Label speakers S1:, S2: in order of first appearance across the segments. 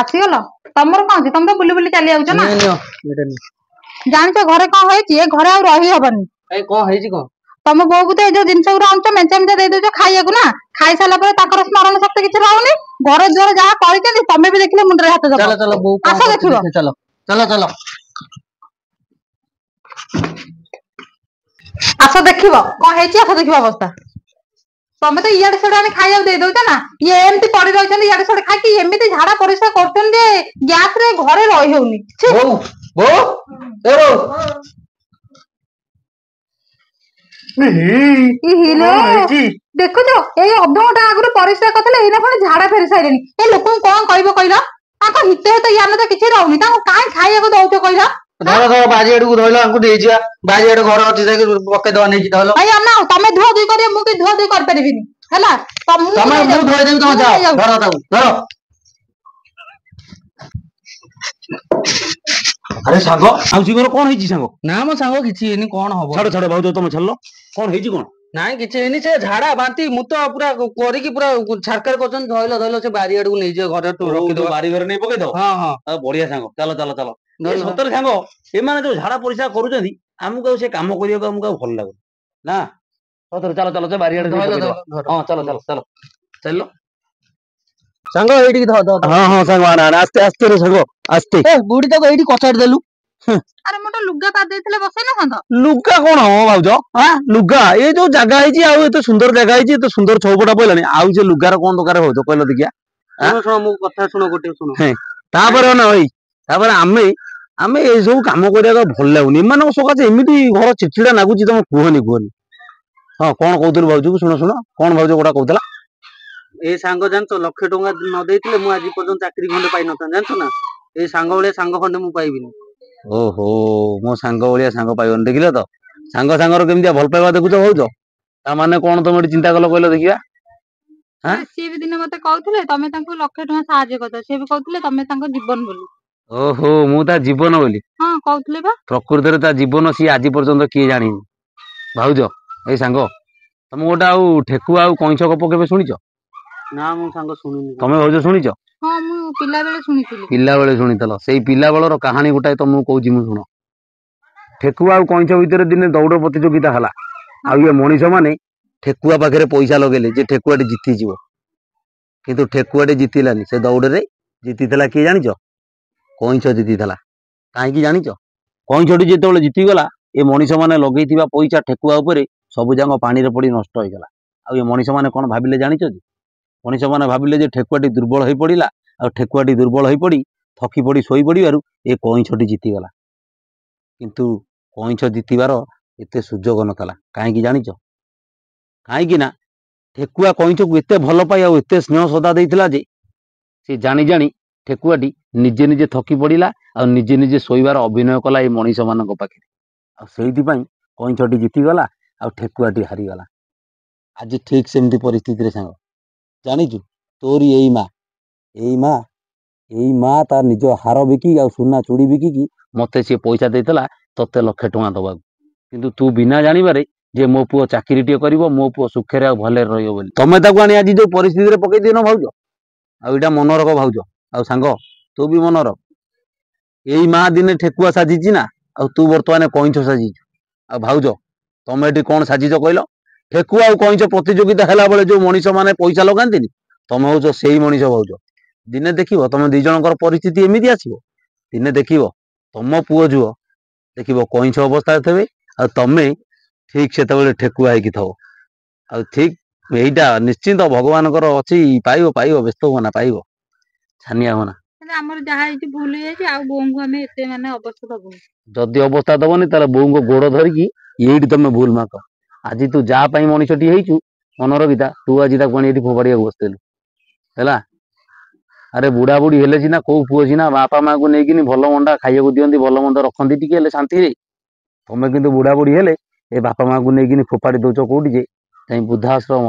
S1: ଆସିଗଲ ତମର କଣ ଅଛି? ତମେ ତ ବୁଲି ବୁଲି ଚାଲି ଯାଉଛ ନା। ଜାଣିଛ ଘରେ କଣ ହେଇଛି? ଏ ଘରେ ଆଉ ରହି ହବନି।
S2: କଣ ହେଇଛି କଣ?
S1: ତମ ବୋଉକୁ ତ ଏଇ ଯୋଉ ଜିନିଷ ଗୁରା ଆଣୁଛ ମେଞ୍ଚା ମେଞ୍ଚା ଦେଇ ଦଉଛ ଖାଇବାକୁ ନା। ଖାଇସାରିଲା ପରେ ତାଙ୍କର ସ୍ମରଣ ଶକ୍ତି କିଛି ରହୁନି। ଘର ଦ୍ୱାର ଯାହା କରିଛନ୍ତି ତମେ ବି ଦେଖିଲେ ମୁଣ୍ଡରେ ହାତ ଦବ।
S2: ଚାଲ ଚାଲ ବୋଉ
S1: ଆସ ଦେଖିବ।
S2: ଚାଲ ଚାଲ ଚାଲ
S1: ଆସ ଦେଖିବ କଣ ହେଇଛି। ଆସ ଦେଖିବ ଅବସ୍ଥା। ତମେ ତ ଇଆଡେ ସିଆଡେ ଆଣି ଖାଇବାକୁ ଦେଇ ଦଉଛ ନା। ଇଏ ଏମିତି ପଡି ରହିଛନ୍ତି ଇଆଡେ ସିଆଡେ ଖାଇକି। ଏମିତି ଝାଡା ପରିସ୍ରା କରୁଛନ୍ତି ଯେ ଗ୍ୟାସ ରେ ଘରେ ରହି ହଉନି।
S2: ବୋଉ ବୋଉ
S1: ଦେଖୁଛ ଏଇ ଅଧଘଣ୍ଟା ଆଗରୁ ପରିସ୍ରା କରିଥିଲେ ଏଇନା ପୁଣି ଝାଡା ଫେରି ସାରିଲେଣି। ଏ ଲୋକଙ୍କୁ କଣ କହିବ କହିଲ? ତାଙ୍କ ହିତ ଜ୍ଞାନ ତ କିଛି ରହୁନି। ତାଙ୍କୁ କାହିଁ ଖାଇବାକୁ ଦଉଛ କହିଲ?
S2: ଧର ଧର ବାରି ଆଡକୁ ଧଇଲ ଆଙ୍କୁ ନେଇଯିବା। ବାରି ଆଡେ ଘର ଅଛି ଯାଇକି ପକେଇଦବା ନେଇକି ଧଇଲ।
S1: ଭାଇ ଅନାଅ ତମେ ଧୁଆ ଧୁଇ କରିବ ମୁଁ ବି ଧୁଆ ଧୁଇ କରିପାରିବିନି ହେଲା।
S2: ମୁଁ ଧୋଇଦେବି ତମେ ଯାଅ ଧର ତାକୁ ଧର।
S3: ଆରେ ସାଙ୍ଗ ମାଉସୀଙ୍କର କଣ ହେଇଛି ସାଙ୍ଗ?
S2: ନା ମୋ ସାଙ୍ଗ କିଛି ହେଇନି। କଣ ହବ?
S3: ଛାଡ ଛାଡ ଭାଉଜ ତମେ ଛାଡିଲ। କଣ ହେଇଛି କଣ?
S2: ନାଇଁ କିଛି ହେଇନି। ସେ ଝାଡା ବାନ୍ତି ମୁଁ ତ ପୁରା କରିକି ପୁରା ଛାରଖାର କରୁଛନ୍ତି। ଧଇଲ ଧଇଲ ସେ ବାରି ଆଡକୁ ନେଇଯିବ ଘରେ ରଖିଦବା।
S3: ବାରି ଘରେ ନେଇ ପକେଇଦବ।
S2: ହଁ ହଁ
S3: ଆଉ ବଢିଆ ସାଙ୍ଗ ଚାଲ ଚାଲ ଚାଲ। ସତରେ ସାଙ୍ଗ ଏମାନେ ଯୋଉ ଝାଡା ପରିସ୍ରା କରୁଛନ୍ତି ଆମକୁ ଆଉ ସେ କାମ କରିବାକୁ ଆମକୁ ଆଉ ଭଲ ଲାଗୁନି ନା। ସତରେ ଚାଲ ଚାଲ ସେ ବାରିଆଡେ ନେଇ ପକେଇଦବା। ହଁ ଚାଲ ଚାଲ ଚାଲ ଚାଲ
S2: ସାଙ୍ଗ ଏଇଠିକି ଧର ଧର।
S3: ହଁ ହଁ ସାଙ୍ଗ ଆଣ ଆସ୍ତେ ଆସ୍ତେ ରେ ସାଙ୍ଗ ଆସ୍ତେ।
S2: ବୁଢୀ ତାକୁ ଏଇଠି କଚାଡି ଦେଲୁ।
S1: ଆରେ ମୁଁ ତ ଲୁଗା ପାରି ଦେଇଥିଲେ ବସେଇ ନଥାନ୍ତ।
S3: ଲୁଗା କଣ ହବ ଭାଉଜ? ଲୁଗା ଏ ଯୋଉ ଜାଗା ହେଇଛି ଆଉ ଏତେ ସୁନ୍ଦର ଜାଗା ହେଇଛି ଏତେ ସୁନ୍ଦର ଚୌକଟା ପଇଲାଣି ଆଉ ସେ ଲୁଗାର କଣ ଦରକାର ଭାଉଜ କହିଲ ଦେଖିଆ।
S2: ଶୁଣ ମୋ କଥା ଶୁଣ ଗୋଟେ ଶୁଣ।
S3: ତାପରେ ନା ଭାଇ ତାପରେ ଆମେ ଏଇ ସବୁ କାମ କରିବାକୁ ଭଲ ଲାଗୁନି। ଏମାନଙ୍କ ସକାଶେ ଏମିତି ଘର ଚିଡଚିଡା ଲାଗୁଛି ତମେ କୁହନି କୁହନି। ହଁ କଣ କହୁଥିଲୁ ଭାଉଜକୁ ଶୁଣ ଶୁଣ କଣ ଭାଉଜ ଗୋଟା କହୁଥିଲା।
S2: ଏଇ ସାଙ୍ଗ ଜାଣିଛ 1,00,000 ଟଙ୍କା ନ ଦେଇଥିଲେ ମୁଁ ଆଜି ପର୍ଯ୍ୟନ୍ତ ଚାକିରି ଖଣ୍ଡେ ପାଇନଥାନ୍ତି ଜାଣିଛ ନା। ଏଇ ସାଙ୍ଗ ଭଳିଆ ସାଙ୍ଗ ଖଣ୍ଡେ ମୁଁ ପାଇବିନି।
S3: ଓହୋ ମୋ ସାଙ୍ଗ ଭଳିଆ ସାଙ୍ଗ ପାଇବନି ଦେଖିଲ ତ। ସାଙ୍ଗ ସାଙ୍ଗର କେମିତିଆ ଭଲ ପାଇବା ଦେଖୁଛ ଭାଉଜ। ତା ମାନେ କଣ ତମେ ଏଠି ଚିନ୍ତା କଲ କହିଲ ଦେଖିବା।
S1: ଆରେ ସିଏ ବି ଦିନେ ମତେ କହୁଥିଲେ ତମେ ତାଙ୍କୁ 1,00,000 ଟଙ୍କା ସାହାଯ୍ୟ କରିଦବ। ସିଏ ବି କହୁଥିଲେ ତମେ ତାଙ୍କ ଜୀବନ ବୋଲି।
S3: ଓହୋ ମୁଁ ତା ଜୀବନ ବୋଲି।
S1: ହଁ କହୁଥିଲେ ବା।
S3: ପ୍ରକୃତରେ ତା ଜୀବନ ସିଏ ଆଜି ପର୍ଯ୍ୟନ୍ତ କିଏ ଜାଣିନି। ଭାଉଜ ଏଇ ସାଙ୍ଗ ତମେ ଗୋଟେ ଆଉ ଠେକୁଆ ଆଉ କଇଁଛ ଗପ କେବେ ଶୁଣିଛ?
S2: ନା ମୁଁ ସାଙ୍ଗ ଶୁଣିନି।
S3: ତମେ ଭାଉଜ ଶୁଣିଛ?
S1: ହଁ ମୁଁ ପିଲା ବେଳେ ଶୁଣିଥିଲି।
S3: ପିଲା ବେଳେ ଶୁଣିଥିଲ। ସେଇ ପିଲା ବେଳର କାହାଣୀ ଗୋଟାଏ ତମକୁ କହୁଛି ମୁଁ ଶୁଣ। ଠେକୁଆ ଆଉ କଇଁଛ ଭିତରେ ଦିନେ ଦୌଡ଼ ପ୍ରତିଯୋଗିତା ହେଲା। ଆଉ ଇଏ ମଣିଷ ମାନେ ଠେକୁଆ ପାଖରେ ପଇସା ଲଗେଇଲେ ଯେ ଠେକୁଆଟି ଜିତିଯିବ। କିନ୍ତୁ ଠେକୁଆଟି ଜିତିଲାନି। ସେ ଦୌଡ଼ରେ ଜିତିଥିଲା କିଏ ଜାଣିଛ? କଇଁଛ ଜିତିଥିଲା। କାହିଁକି ଜାଣିଛ? କଇଁଛଟି ଯେତେବେଳେ ଜିତିଗଲା ଏ ମଣିଷ ମାନେ ଲଗେଇଥିବା ପଇସା ଠେକୁଆ ଉପରେ ସବୁ ଯାକ ପାଣିରେ ପଡି ନଷ୍ଟ ହେଇଗଲା। ଆଉ ଏ ମଣିଷ ମାନେ କଣ ଭାବିଲେ ଜାଣିଛନ୍ତି? ମଣିଷ ମାନେ ଭାବିଲେ ଯେ ଠେକୁଆଟି ଦୁର୍ବଳ ହେଇ ପଡିଲା। ଆଉ ଠେକୁଆଟି ଦୁର୍ବଳ ହେଇ ପଡି ଥକି ପଡି ଶୋଇ ପଡିବାରୁ ଏ କଇଁଛଟି ଜିତିଗଲା। କିନ୍ତୁ କଇଁଛ ଜିତିବାର ଏତେ ସୁଯୋଗ ନଥିଲା। କାହିଁକି ଜାଣିଛ? କାହିଁକି ନା ଠେକୁଆ କଇଁଛକୁ ଏତେ ଭଲ ପାଇ ଆଉ ଏତେ ସ୍ନେହ ଶ୍ରଦ୍ଧା ଦେଇଥିଲା ଯେ ସେ ଜାଣି ଜାଣି ଠେକୁଆଟି ନିଜେ ନିଜେ ଥକି ପଡିଲା ଆଉ ନିଜେ ନିଜେ ଶୋଇବାର ଅଭିନୟ କଲା ଏଇ ମଣିଷ ମାନଙ୍କ ପାଖରେ। ଆଉ ସେଇଥିପାଇଁ କଇଁଛଟି ଜିତିଗଲା ଆଉ ଠେକୁଆଟି ହାରିଗଲା। ଆଜି ଠିକ ସେମିତି ପରିସ୍ଥିତିରେ ସାଙ୍ଗ ଜାଣିଛୁ ତୋରି ଏଇ ମା ତା ନିଜ ହାର ବିକି ଆଉ ସୁନା ଚୁଡ଼ି ବିକିକି ମତେ ସିଏ ପଇସା ଦେଇଥିଲା ତତେ 1,00,000 ଟଙ୍କା ଦବାକୁ। କିନ୍ତୁ ତୁ ବିନା ଜାଣିବାରେ ଯେ ମୋ ପୁଅ ଚାକିରି ଟିଏ କରିବ ମୋ ପୁଅ ସୁଖରେ ଆଉ ଭଲରେ ରହିବ ବୋଲି ତମେ ତାକୁ ଆଣି ଆଜି ଯୋଉ ପରିସ୍ଥିତିରେ ପକେଇ ଦେଇନ ଭାଉଜ। ଆଉ ଏଇଟା ମନେ ରଖ ଭାଉଜ ଆଉ ସାଙ୍ଗ ତୁ ବି ମନେ ରଖ। ଏଇ ମା ଦିନେ ଠେକୁଆ ସାଜିଛି ନା ଆଉ ତୁ ବର୍ତ୍ତମାନ କଇଁଛ ସାଜିଛୁ। ଆଉ ଭାଉଜ ତମେ ଏଠି କଣ ସାଜିଛ କହିଲ? ଠେକୁଆ ଆଉ କଇଁଛ ପ୍ରତିଯୋଗିତା ହେଲା ବେଳେ ଯୋଉ ମଣିଷ ମାନେ ପଇସା ଲଗାନ୍ତିନି ତମେ ହଉଛ ସେଇ ମଣିଷ ଭାଉଜ। ଦିନେ ଦେଖିବ ତମେ ଦି ଜଣଙ୍କର ପରିସ୍ଥିତି ଏମିତି ଆସିବ ଦିନେ ଦେଖିବ ତମ ପୁଅ ଝୁଅ ଦେଖିବ କଇଁଛ ଅବସ୍ଥାରେ ଥିବେ ଆଉ ତମେ ଠିକ ସେତେବେଳେ ଠେକୁଆ ହେଇକି ଥବ। ଆଉ ଠିକ ଏଇଟା ନିଶ୍ଚିନ୍ତ ଭଗବାନଙ୍କର ଅଛି ପାଇବ ପାଇବ ବ୍ୟସ୍ତ ହୁଅନା ପାଇବ ଛାନିଆ ହୁଅନା।
S1: ଆମର ଯାହା ହେଇଛି ଭୁଲ ହେଇଯାଇଛି ଆଉ ବୋଉଙ୍କୁ ଆମେ ଏତେ ମାନେ ଅବସ୍ଥା ଦବୁନି।
S3: ଯଦି ଅବସ୍ଥା ଦବନି ତାହେଲେ ବୋଉଙ୍କ ଗୋଡ ଧରିକି ଏଇଠି ତମେ ଭୁଲ ମାଗ। ଆଜି ତୁ ଯାହା ପାଇଁ ମଣିଷଟି ହେଇଛୁ ମନେ ରଖିଥା ତୁ ଆଜି ତାକୁ ଆଣି ଏଠି ଫୋପାଡିବାକୁ ବସିଥିଲୁ ହେଲା। ଆରେ ବୁଢା ବୁଢୀ ହେଲେ ସିନା କୋଉ ପୁଅ ସିନା ବାପା ମାଆଙ୍କୁ ନେଇକିନି ଭଲ ମନ୍ଦା ଖାଇବାକୁ ଦିଅନ୍ତି ଭଲ ମନ୍ଦ ରଖନ୍ତି ଟିକେ ହେଲେ ଶାନ୍ତିରେ। ତମେ କିନ୍ତୁ ବୁଢା ବୁଢୀ ହେଲେ ଏ ବାପା ମାଆଙ୍କୁ ନେଇକିନି ଫୋପାଡି ଦଉଛ କୋଉଠି ଯେ ଯାଇ ବୃଦ୍ଧା ଆଶ୍ରମ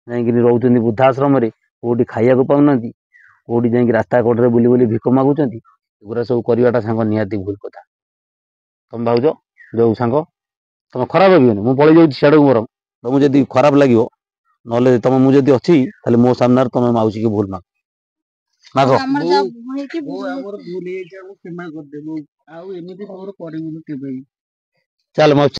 S3: ଯାଇକିନି ରହୁଛନ୍ତି ବୃଦ୍ଧା ଆଶ୍ରମରେ କୋଉଠି ଖାଇବାକୁ ପାଉନାହାନ୍ତି। କୋଉଠି ଯାଇକି ରାସ୍ତା କଡରେ ବୁଲି ବୁଲି ଭିକ ମାଗୁଛନ୍ତି ଏଗୁରା ସବୁ କରିବାଟା ସାଙ୍ଗ ନିହାତି ଭୁଲ କଥା। ତମେ ଭାଉଜ ଯୋଉ ସାଙ୍ଗ ତମେ ଖରାପ ଭାବିବନି ମୁଁ ପଳେଇ ଯାଉଛି ସିଆଡକୁ ବରଂ ତମକୁ ଯଦି ଖରାପ ଲାଗିବ ନହେଲେ ତମେ ମୁଁ ଯଦି ଅଛି ତାହେଲେ ମୋ ସାମ୍ନାରେ ତମେ ମାଉସୀ କି ଭୁଲ ମାଗ
S1: ଆମର
S2: ବୋଉ,
S1: ଯାହା ହେଇଛି
S2: ବୋଉ
S1: ଭୁଲ
S2: ଆମର ଭୁଲ ହେଇଯାଇଛି, ଆମକୁ କ୍ଷମା କରିଦେ ବୋଉ। ଆଉ ଏମିତି ତମର କରିବୁନି କେବେ ବି।
S3: ଚାଲ ମାଉସୀ।